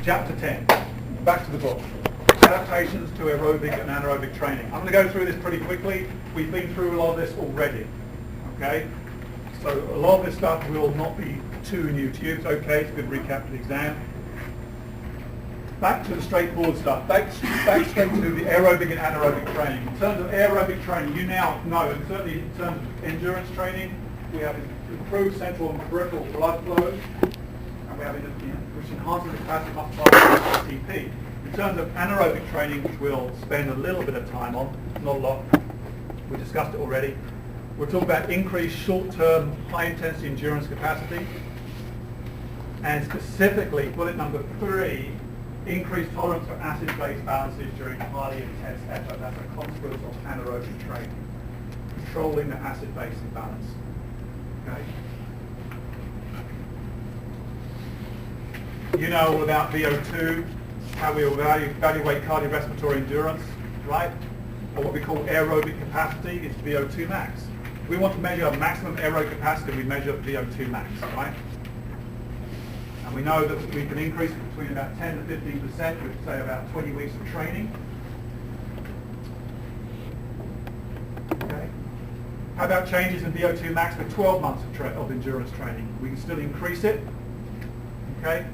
Chapter 10. Back to the book. Adaptations to aerobic and anaerobic training. I'm going to go through this pretty quickly. We've been through a lot of this already. Okay? So a lot of this stuff will not be too new to you. It's okay. It's a good recap for the exam. Back to the straightforward stuff. Back straight to the aerobic and anaerobic training. In terms of aerobic training, you now know, and certainly in terms of endurance training, we have improved central and peripheral blood flow, and we have which enhances the capacity of muscle fibers ATP. In terms of anaerobic training, which we'll spend a little bit of time on, not a lot, we discussed it already, we're talking about increased short-term high-intensity endurance capacity, and specifically, bullet number 3, increased tolerance for acid-base balances during highly intense effort. That's a consequence of anaerobic training, controlling the acid-base imbalance. Okay. You know all about VO2, how we evaluate cardiorespiratory endurance, right? Or what we call aerobic capacity is VO2 max. If we want to measure maximum aerobic capacity, we measure VO2 max, right? And we know that we can increase it between about 10 to 15% with, say, about 20 weeks of training. Okay. How about changes in VO2 max with 12 months of endurance training? We can still increase it. Okay.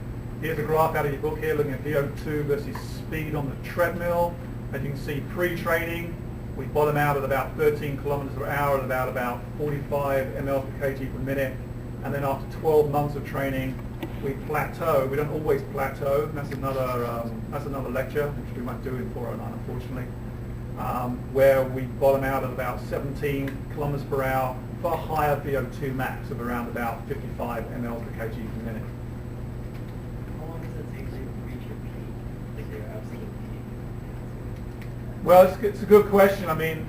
Here's a graph out of your book here looking at VO2 versus speed on the treadmill. As you can see, pre-training, we bottom out at about 13 kilometers per hour at about 45 ml per kg per minute. And then after 12 months of training, we plateau. We don't always plateau. That's another lecture, which we won't do in 409, unfortunately, where we bottom out at about 17 kilometers per hour for a higher VO2 max of around about 55 ml per kg per minute. How long does it take to reach your peak, like your absolute peak? Well, it's a good question. I mean,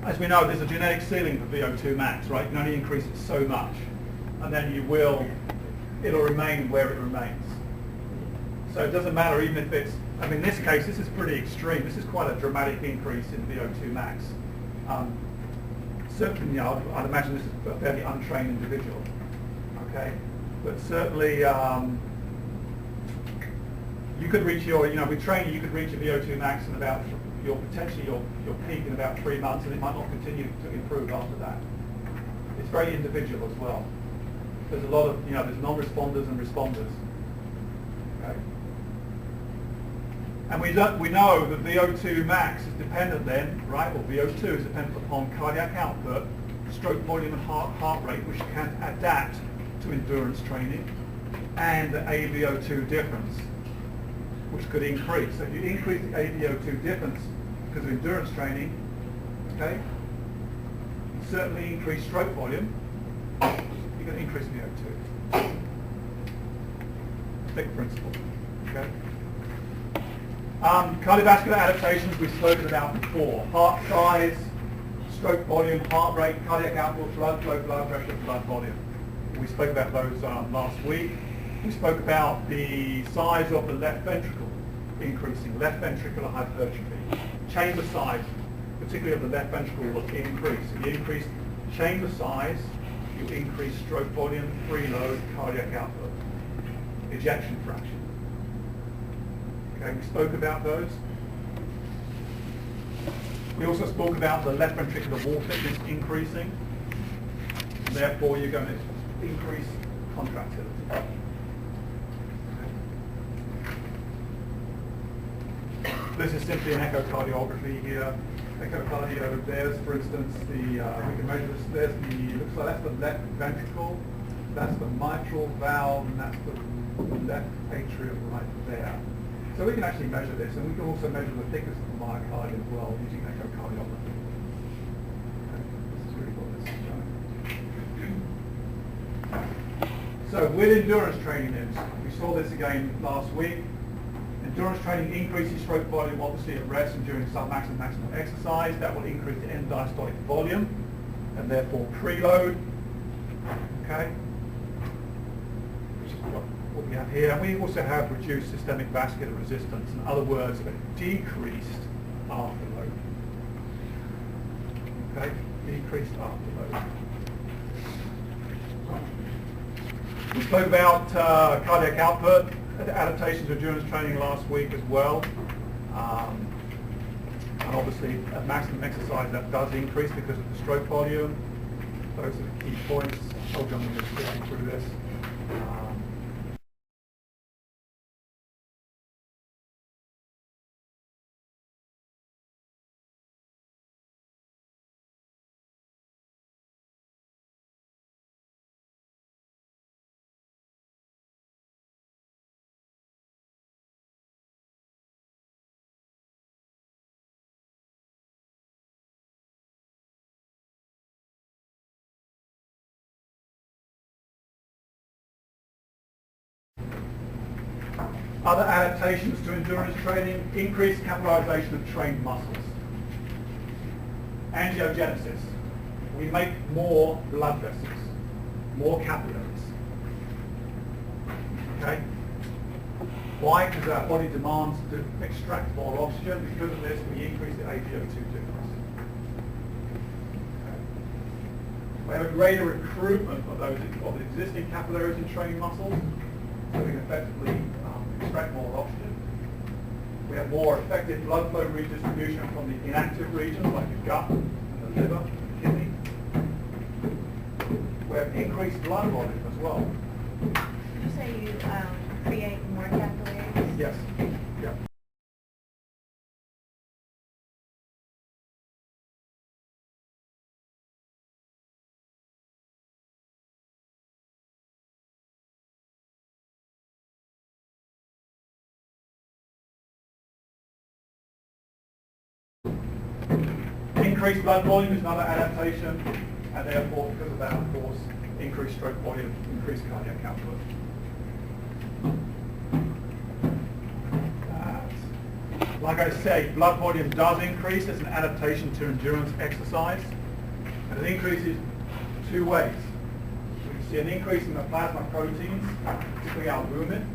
as we know, there's a genetic ceiling for VO2 max, right? You can only increase it so much, and then it'll remain where it remains. So it doesn't matter even if it's, I mean, in this case, this is pretty extreme. This is quite a dramatic increase in VO2 max. Certainly, you know, I'd imagine this is a fairly untrained individual, okay? But certainly, you could reach your, with training, you could reach your VO2 max in about potentially your peak in about 3 months, and it might not continue to improve after that. It's very individual as well. There's a lot of, there's non-responders and responders. Okay. And we know that VO2 max is dependent then, right, or VO2 is dependent upon cardiac output, stroke volume and heart rate, which can adapt to endurance training, and the AVO2 difference, which could increase. So if you increase the AVO2 difference because of endurance training, okay, you certainly increase stroke volume, you're going to increase VO2. Big principle, okay? Cardiovascular adaptations we've spoken about before. Heart size, stroke volume, heart rate, cardiac output, blood flow, blood pressure, blood volume. We spoke about those last week. We spoke about the size of the left ventricle increasing, left ventricular hypertrophy. Chamber size, particularly of the left ventricle, will increase. If you increase chamber size, you increase stroke volume, preload, cardiac output, ejection fraction. Okay, we spoke about those. We also spoke about the left ventricular wall thickness increasing. Therefore, you're going to increase contractility. This is simply an echocardiography here. Echocardio, there's, for instance, we can measure this. Looks like that's the left ventricle, that's the mitral valve, and that's the left atrium right there. So we can actually measure this, and we can also measure the thickness of the myocardium as well using echocardiography. Okay, this is really what this is showing. So with endurance training then, we saw this again last week. Endurance training increases stroke volume obviously at rest and during submaximal and maximal exercise. That will increase the end diastolic volume and therefore preload. Okay? Which is what we have here. And we also have reduced systemic vascular resistance. In other words, a decreased afterload. Okay? Decreased afterload. We spoke about cardiac output. adaptations to endurance training last week as well. And obviously at maximum exercise that does increase because of the stroke volume. Those are the key points. I told you I'm going to go through this. Other adaptations to endurance training: increased capitalization of trained muscles. Angiogenesis. We make more blood vessels, more capillaries. Okay? Why? Because our body demands to extract more oxygen. Because of this, we increase the APO2 difference. Okay. We have a greater recruitment of those of the existing capillaries in trained muscles, so we can effectively extract more oxygen. We have more effective blood flow redistribution from the inactive regions like the gut and the liver and the kidney. We have increased blood volume as well. Did you say you create more capillaries? Yes. Yeah. Increased blood volume is another adaptation, and therefore, because of that, of course, increased stroke volume, increased cardiac output. Like I say, blood volume does increase as an adaptation to endurance exercise, and it increases two ways. We see an increase in the plasma proteins, particularly albumin,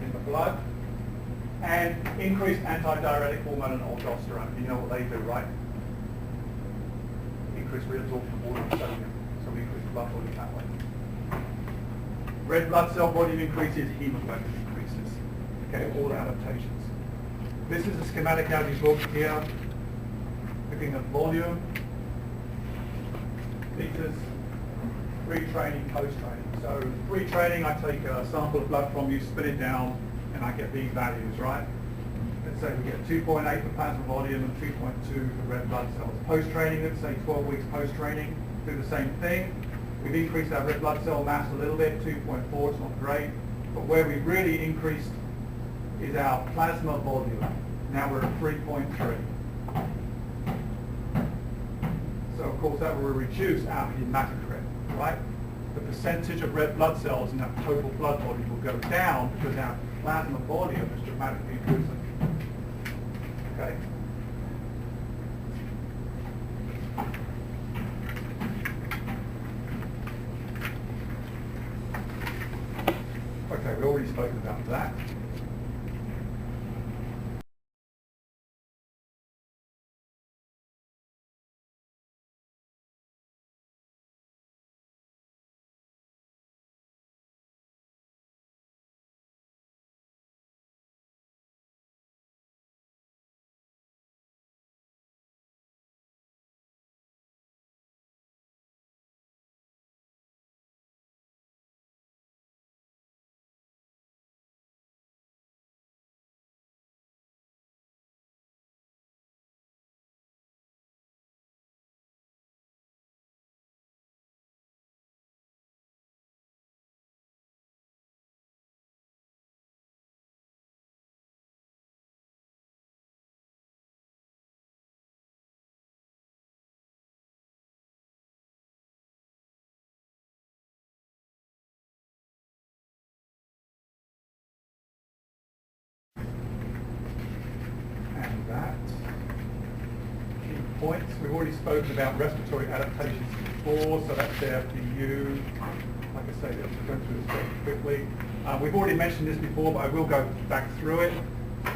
in the blood, and increased antidiuretic hormone and aldosterone. You know what they do, right? Increased reabsorption of water and sodium, so we increase blood volume that way. Red blood cell volume increases, hemoglobin increases. Okay, all adaptations. This is a schematic out of your book here, looking at volume, liters, pre-training, post-training. So pre-training, I take a sample of blood from you, spit it down, and I get these values, right? Let's say we get 2.8 for plasma volume and 2.2 for red blood cells. Post-training, let's say 12 weeks post-training, do the same thing. We've increased our red blood cell mass a little bit, 2.4, it's not great. But where we've really increased is our plasma volume. Now we're at 3.3. So of course that will reduce our hematocrit, right? The percentage of red blood cells in our total blood volume will go down because our plasma volume is dramatically increasing. Okay. Okay, we've already spoken about that. And that. Key points. We've already spoken about respiratory adaptations before, so that's there for you. Like I say, I'm going through this very quickly. We've already mentioned this before, but I will go back through it.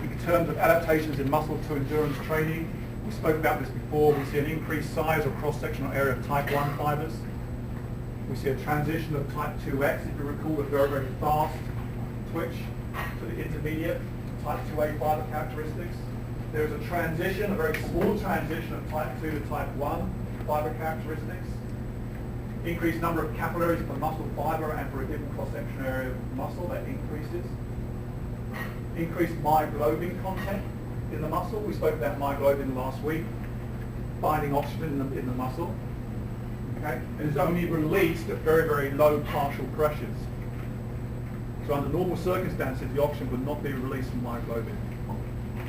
In terms of adaptations in muscle to endurance training, we spoke about this before. We see an increased size or cross-sectional area of type 1 fibers. We see a transition of type 2X, if you recall, a very, very fast twitch. to the intermediate type 2A fiber characteristics. There is a transition, a very small transition of type 2 to type 1 fiber characteristics. Increased number of capillaries per muscle fiber and for a given cross-section area of muscle, that increases. Increased myoglobin content in the muscle. We spoke about myoglobin last week, binding oxygen in the muscle. Okay? And it's only released at very, very low partial pressures. So under normal circumstances, the oxygen would not be released from myoglobin.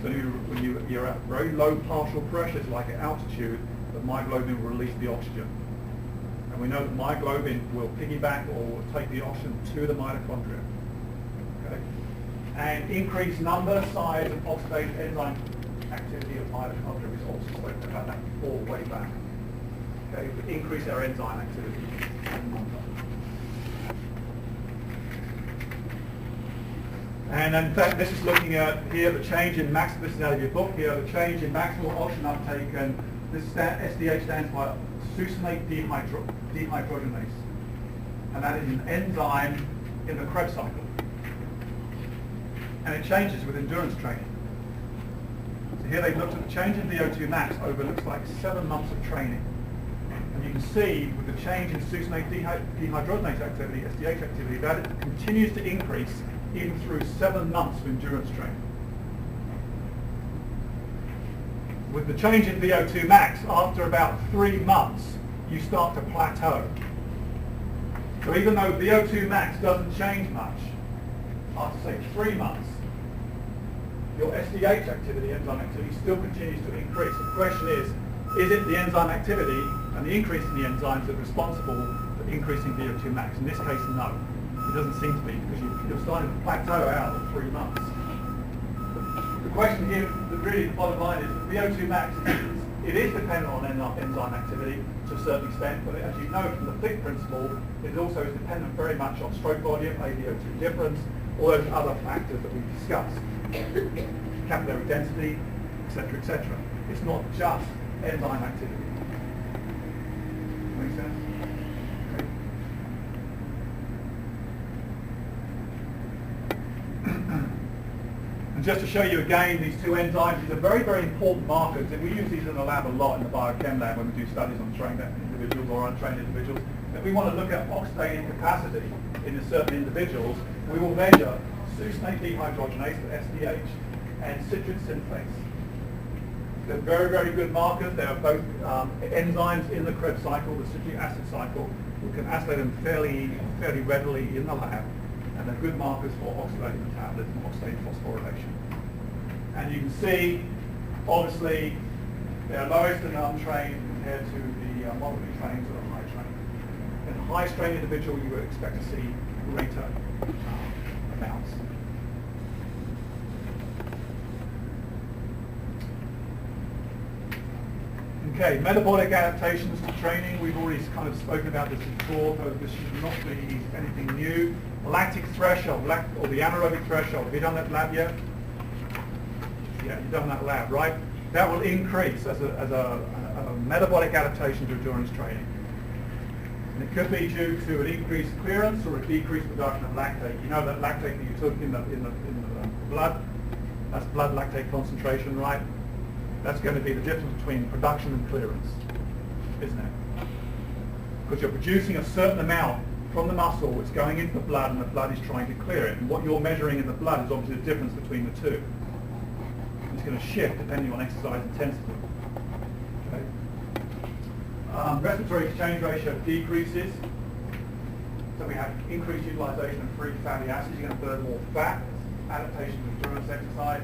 So when you're at very low partial pressures, like at altitude, the myoglobin will release the oxygen. And we know that myoglobin will piggyback or will take the oxygen to the mitochondria. Okay? And increased number, size, and oxidative enzyme activity of mitochondria. We've also spoken about that before, way back. Okay? We increase our enzyme activity. And in fact, this is looking at here the change in this is out of your book here, the change in maximal oxygen uptake, and this SDH stands for succinate dehydrogenase. And that is an enzyme in the Krebs cycle. And it changes with endurance training. So here they've looked at the change in VO2 max over looks like 7 months of training. And you can see with the change in succinate dehydrogenase activity, SDH activity, that it continues to increase even through 7 months of endurance training. With the change in VO2 max, after about 3 months, you start to plateau. So even though VO2 max doesn't change much, after say 3 months, your SDH activity, enzyme activity, still continues to increase. The question is it the enzyme activity and the increase in the enzymes that are responsible for increasing VO2 max? In this case, no. It doesn't seem to be, because you're starting to plateau out at 3 months. The question here, really the bottom line is that VO2 max is dependent on enzyme activity to a certain extent, but as you know from the Fick principle, it also is dependent very much on stroke volume, AVO2 difference, all those other factors that we've discussed. Capillary density, etc., etc. It's not just enzyme activity. Make sense? And just to show you again, these two enzymes, these are very, very important markers, and we use these in the lab a lot in the biochem lab when we do studies on trained individuals or untrained individuals. If we want to look at oxidative capacity in certain individuals, we will measure succinate dehydrogenase, SDH, and citrate synthase. They're very, very good markers. They are both enzymes in the Krebs cycle, the citric acid cycle. We can isolate them fairly readily in the lab. And they're good markers for oxidative metabolism, oxidative phosphorylation. And you can see, obviously, they're lowest in the untrained compared to the moderately trained to the high trained. In a high strain individual, you would expect to see greater amounts. Okay, metabolic adaptations to training. We've already kind of spoken about this before, so this should not be anything new. Lactic threshold, or the anaerobic threshold. Have you done that lab yet? Yeah, you've done that lab, right? That will increase as a metabolic adaptation to endurance training. And it could be due to an increased clearance or a decreased production of lactate. You know that lactate that you took in the blood, that's blood lactate concentration, right? That's going to be the difference between production and clearance, isn't it? Because you're producing a certain amount from the muscle, it's going into the blood, and the blood is trying to clear it. And what you're measuring in the blood is obviously the difference between the two. It's going to shift depending on exercise intensity. Okay. Respiratory exchange ratio decreases. So we have increased utilization of free fatty acids. You're going to burn more fat. Adaptation to endurance exercise.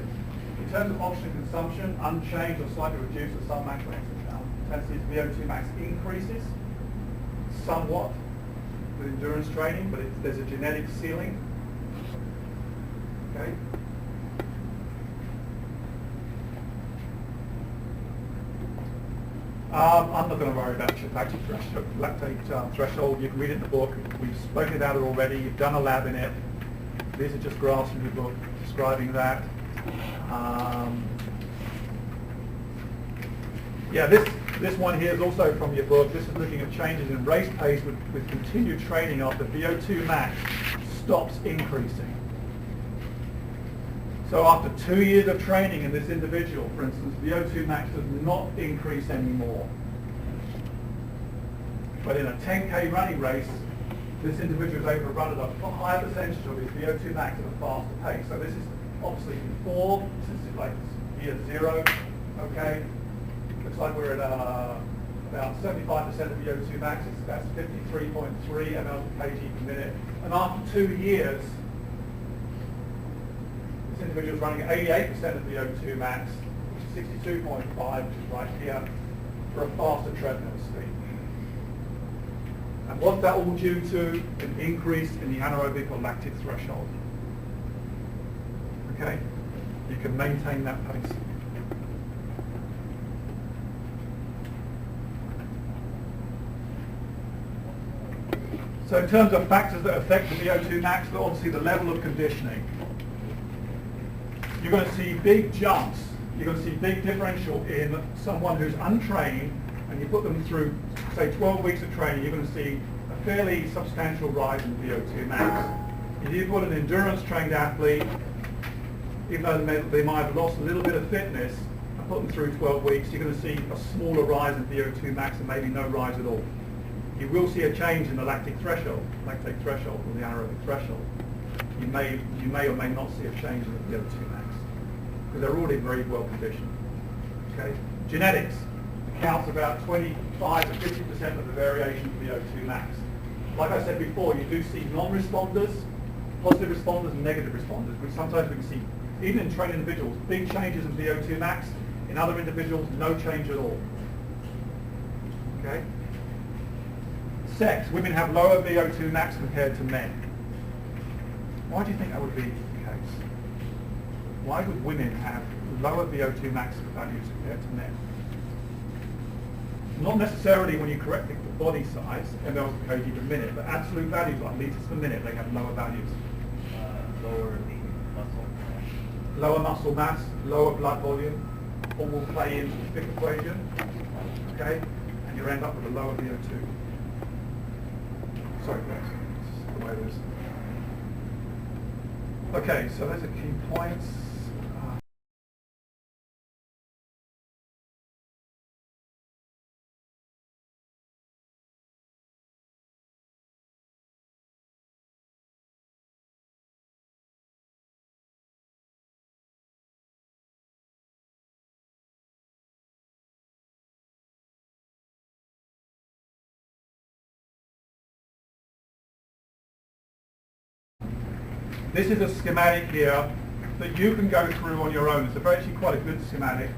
In terms of oxygen consumption, unchanged or slightly reduced at some maximal intensities, VO2 max increases somewhat with endurance training, but there's a genetic ceiling. Okay. I'm not going to worry about lactate threshold. You can read it in the book. We've spoken about it already. You've done a lab in it. These are just graphs from the book describing that. Yeah, this one here is also from your book. This is looking at changes in race pace with continued training after VO2 max stops increasing. So after 2 years of training in this individual, for instance, VO2 max does not increase anymore. But in a 10K running race, this individual is able to run at a higher percentage of his VO2 max at a faster pace. So this is obviously before, this is like year 0, okay? Looks like we're at about 75% of VO2 max, that's 53.3 ml per kg per minute. And after 2 years, this individual is running at 88% of VO2 max, which is 62.5, which is right here, for a faster treadmill speed. And what's that all due to? An increase in the anaerobic or lactic threshold. Okay? You can maintain that pace. So in terms of factors that affect the VO2 max, obviously the level of conditioning. You're going to see big jumps. You're going to see big differential in someone who's untrained, and you put them through, say, 12 weeks of training, you're going to see a fairly substantial rise in VO2 max. If you put an endurance-trained athlete, even though they might have lost a little bit of fitness, and put them through 12 weeks, you're going to see a smaller rise in VO2 max and maybe no rise at all. You will see a change in the lactate threshold or the anaerobic threshold. You may or may not see a change in the VO2 max because they're already very well conditioned. Okay, genetics accounts about 25 to 50% of the variation in VO2 max. Like I said before, you do see non-responders, positive responders, and negative responders, which sometimes we can see even in trained individuals, big changes in VO2 max. In other individuals, no change at all. Okay. Sex. Women have lower VO2 max compared to men. Why do you think that would be the case? Why would women have lower VO2 max values compared to men? Not necessarily when you correct it for body size, mLs per kg per minute, but absolute values like litres per minute, they have lower values. Lower the muscle mass. Lower muscle mass, lower blood volume, all will play into the Fick equation, okay? And you end up with a lower VO2. Sorry, guys, this is the way it is. Okay, so those are key points. This is a schematic here that you can go through on your own. It's actually quite a good schematic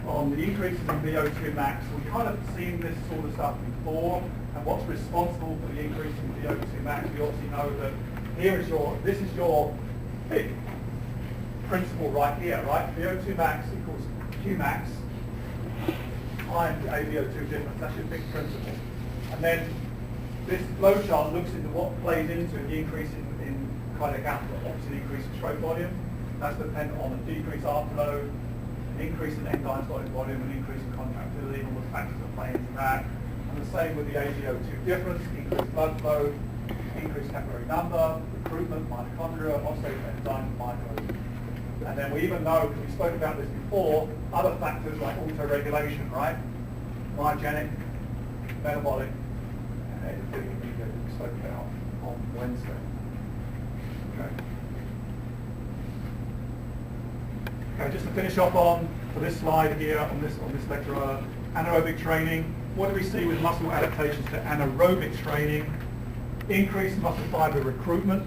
on the increases in VO2 max. We've kind of seen this sort of stuff before, and what's responsible for the increase in VO2 max. We obviously know that this is your big principle right here, right? VO2 max equals Q max times the AVO2 difference. That's your big principle. And then this flowchart looks into what plays into the increase in cardiac output, obviously the increase in stroke volume. That's dependent on a decrease afterload, an increase in enzyme volume, an increase in contractility, all the factors that play into that. And the same with the AVO2 difference, increased blood flow, increased capillary number, recruitment, mitochondria, oxidative enzymes, microbes. And then we even know, because we spoke about this before, other factors like autoregulation, right? Myogenic, metabolic, and endothelial media that we spoke about on Wednesday. Okay, just to finish off on for this slide here on this lecture, anaerobic training. What do we see with muscle adaptations to anaerobic training? Increased muscle fiber recruitment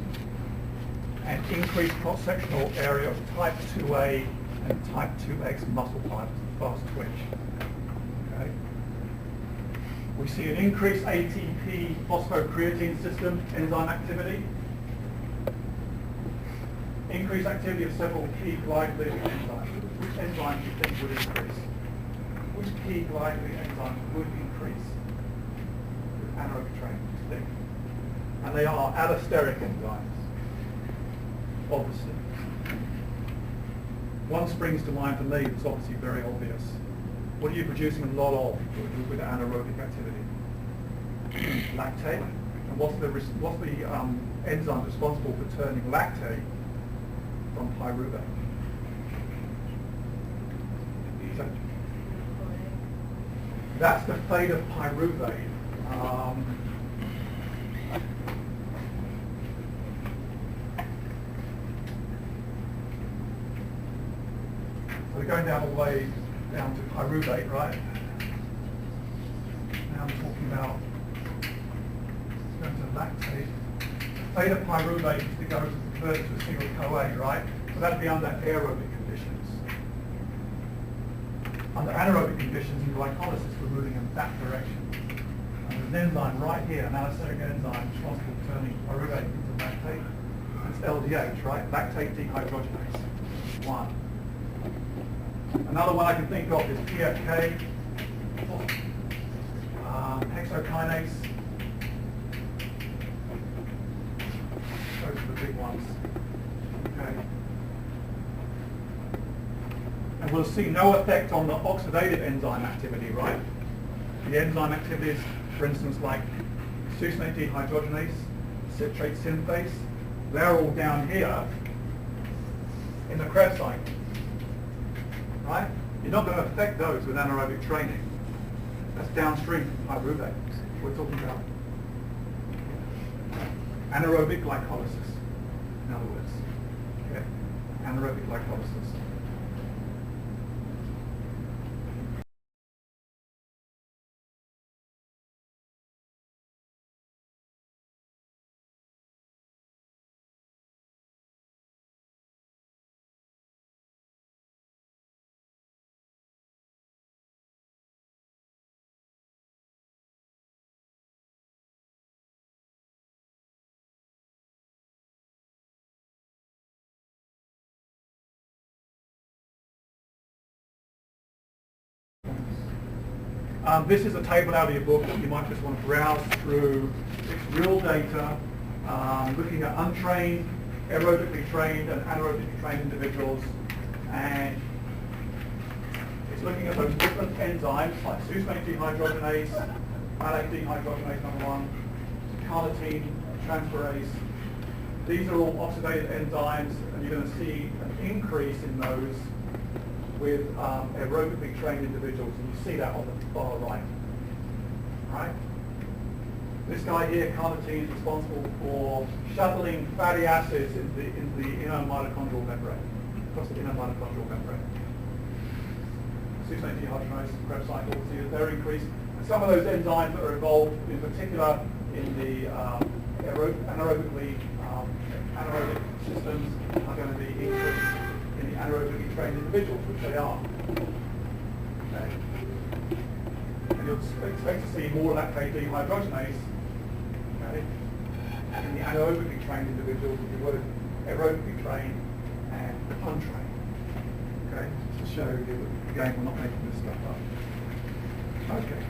and increased cross-sectional area of type 2A and type 2X muscle fibers, fast twitch. Okay. We see an increased ATP phosphocreatine system enzyme activity. Increased activity of several key glycolytic enzymes. Which enzymes do you think would increase? Which key glycolytic enzymes would increase with anaerobic training, do you think? And they are allosteric enzymes, obviously. One springs to mind for me that's obviously very obvious. What are you producing a lot of with anaerobic activity? Lactate. And what's the enzyme responsible for turning lactate from pyruvate? So that's the theta pyruvate. So we're going down all the way down to pyruvate, right? Now I'm talking about going to lactate. Theta pyruvate is to go converted to a single CoA, right? So that'd be under aerobic conditions. Under anaerobic conditions in glycolysis, we're moving in that direction. And there's an enzyme right here, an allosteric enzyme responsible for turning pyruvate into lactate. It's LDH, right? Lactate dehydrogenase 1. Another one I can think of is PFK, hexokinase. Those are the big ones. Okay. And we'll see no effect on the oxidative enzyme activity, right? The enzyme activities, for instance, like succinate dehydrogenase, citrate synthase, they're all down here in the Krebs cycle. Right? You're not going to affect those with anaerobic training. That's downstream from pyruvate. We're talking about anaerobic glycolysis, in other words. Okay? Anaerobic glycolysis. This is a table out of your book that you might just want to browse through. It's real data, looking at untrained, aerobically trained and anaerobically trained individuals, and it's looking at those different enzymes like succinate dehydrogenase, malate dehydrogenase number 1, carnitine transferase. These are all oxidative enzymes, and you're going to see an increase in those with aerobically trained individuals, and you see that on the far right. Right? This guy here, carnitine, is responsible for shuttling fatty acids into the inner mitochondrial membrane, across the inner mitochondrial membrane. Succinate dehydrogenase, Krebs cycle, see that they're increased. And some of those enzymes that are involved, in particular in the anaerobic systems, are going to be increased in the anaerobically trained individuals, which they are. Okay. And you'll expect to see more lactate dehydrogenase, okay, in the anaerobically trained individuals if you were aerobically trained and untrained. Okay, to show you, again, we're not making this stuff up. Okay.